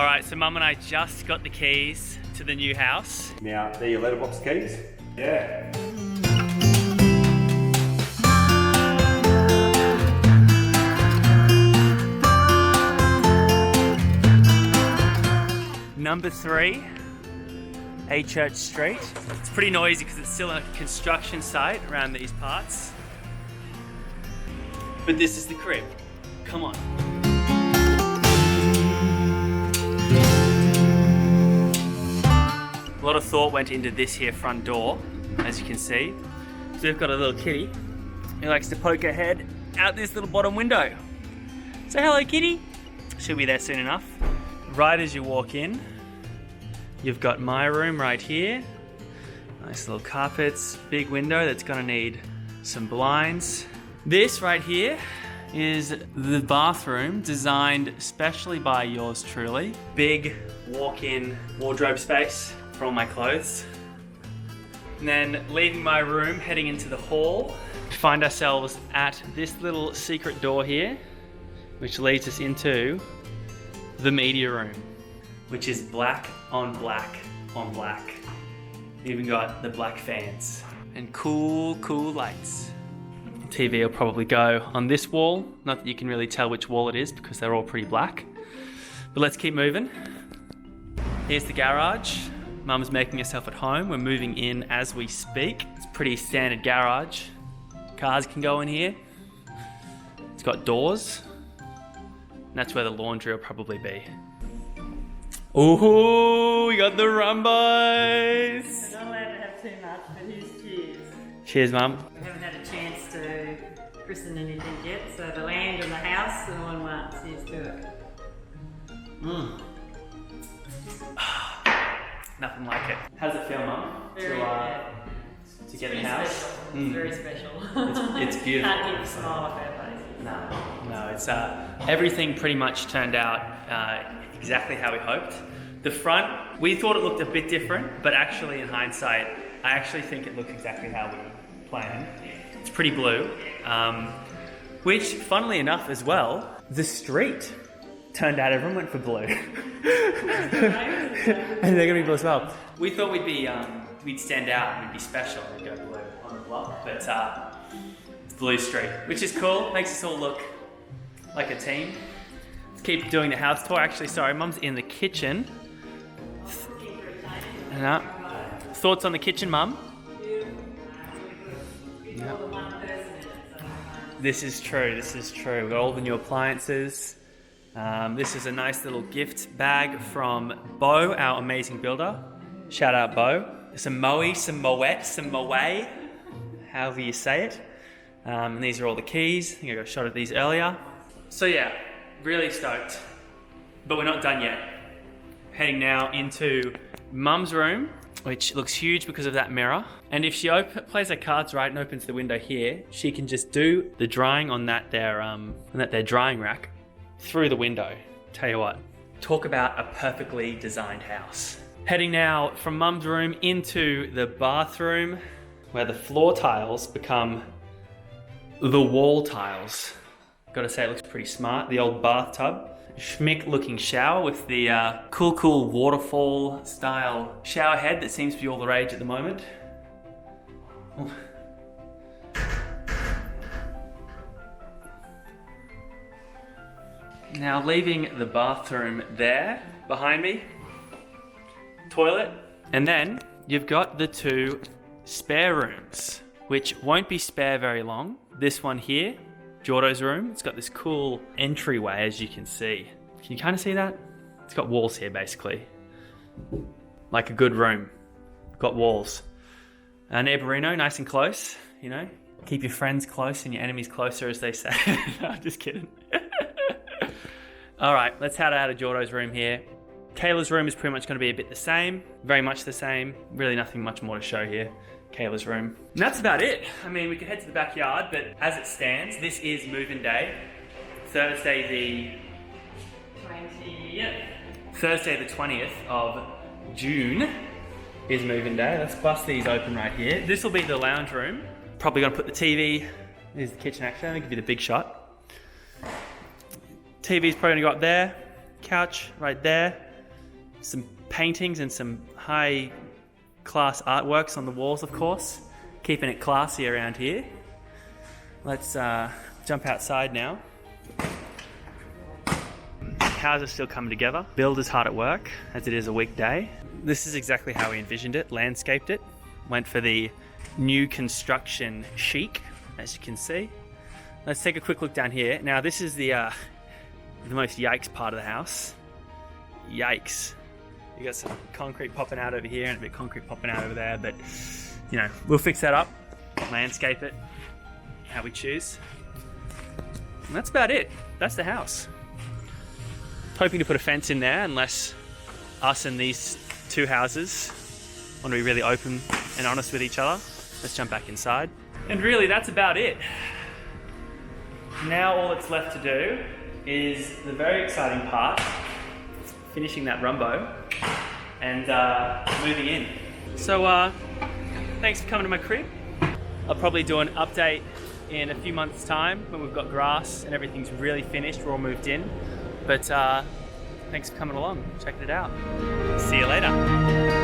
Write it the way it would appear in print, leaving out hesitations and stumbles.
All right, so Mum and I just got the keys to the new house. Now, they're your letterbox keys? Yeah. Number 3, A Church Street. It's pretty noisy because it's still a construction site around these parts. But this is the crib. Come on. A lot of thought went into this here front door, as you can see. So we've got a little kitty who likes to poke her head out this little bottom window. Say hello, kitty. She'll be there soon enough. Right as you walk in, you've got my room right here. Nice little carpets, big window that's gonna need some blinds. This right here is the bathroom designed specially by yours truly. Big walk-in wardrobe space for all my clothes. And then leaving my room, heading into the hall, find ourselves at this little secret door here, which leads us into the media room, which is black on black on black. Even got the black fans and cool lights. TV will probably go on this wall. Not that you can really tell which wall it is because they're all pretty black. But let's keep moving. Here's the garage. Mum's making herself at home. We're moving in as we speak. It's a pretty standard garage. Cars can go in here. It's got doors. And that's where the laundry will probably be. Ooh, we got the rumbos. We're not allowed to have too much, but here's cheers. Cheers, Mum. We haven't had a chance to christen anything yet, so the land and the house and all in one. Here's to it. Nothing like it. How's it feel, Mum? To get a house? Special. It's very special. It's beautiful. Can't keep a smile off our face. No, it's everything pretty much turned out exactly how we hoped. The front, we thought it looked a bit different, but actually in hindsight, I actually think it looked exactly how we planned. It's pretty blue, which funnily enough as well, the street turned out everyone went for blue. And they're gonna be blue as well. We thought we'd stand out and we'd be special and we'd go blue on the block, but it's blue street, which is cool, makes us all look like a team. Let's keep doing the house tour. Actually, sorry, Mum's in the kitchen. Thoughts on the kitchen, Mum? Yep. This is true. We've got all the new appliances. This is a nice little gift bag from Beau, our amazing builder. Shout out Beau. Some moe, some moet, some moe, however you say it. And these are all the keys. I think I got a shot of these earlier. So yeah, really stoked. But we're not done yet. Heading now into Mum's room, which looks huge because of that mirror. And if she plays her cards right and opens the window here, she can just do the drying on that their drying rack through the window. Tell you what, talk about a perfectly designed house. Heading now from Mum's room into the bathroom, where the floor tiles become the wall tiles. Gotta say, it looks pretty smart. The old bathtub. Schmick looking shower with the cool waterfall style shower head that seems to be all the rage at the moment. Oh. Now leaving the bathroom there behind me, toilet, and then you've got the 2 spare rooms, which won't be spare very long. This one here, Jordo's room, it's got this cool entryway, as you can see. Can you kind of see that? It's got walls here, basically. Like a good room. Got walls. Neighborino, nice and close, you know. Keep your friends close and your enemies closer, as they say. No, I'm just kidding. All right, let's head out of Jordo's room here. Kayla's room is pretty much going to be a bit the same. Very much the same. Really nothing much more to show here. Kayla's room. And that's about it. I mean, we could head to the backyard, but as it stands, this is move-in day. Thursday the 20th of June is move-in day. Let's bust these open right here. This will be the lounge room. Probably gonna put the TV, here's the kitchen actually, I'll give you the big shot. TV's probably gonna go up there. Couch right there. some paintings and some high class artworks on the walls, of course, keeping it classy around here. Let's jump outside now. Houses still coming together. Builder's hard at work, as it is a weekday. This is exactly how we envisioned it, landscaped it. Went for the new construction chic, as you can see. Let's take a quick look down here. Now this is the most yikes part of the house. Yikes. You got some concrete popping out over here and a bit of concrete popping out over there, but you know, we'll fix that up, landscape it, how we choose. And that's about it. That's the house. Hoping to put a fence in there unless us and these two houses want to be really open and honest with each other. Let's jump back inside. And really, that's about it. Now all that's left to do is the very exciting part, finishing that rumbo and moving in. So thanks for coming to my crib. I'll probably do an update in a few months' time when we've got grass and everything's really finished, we're all moved in. But thanks for coming along, checking it out. See you later.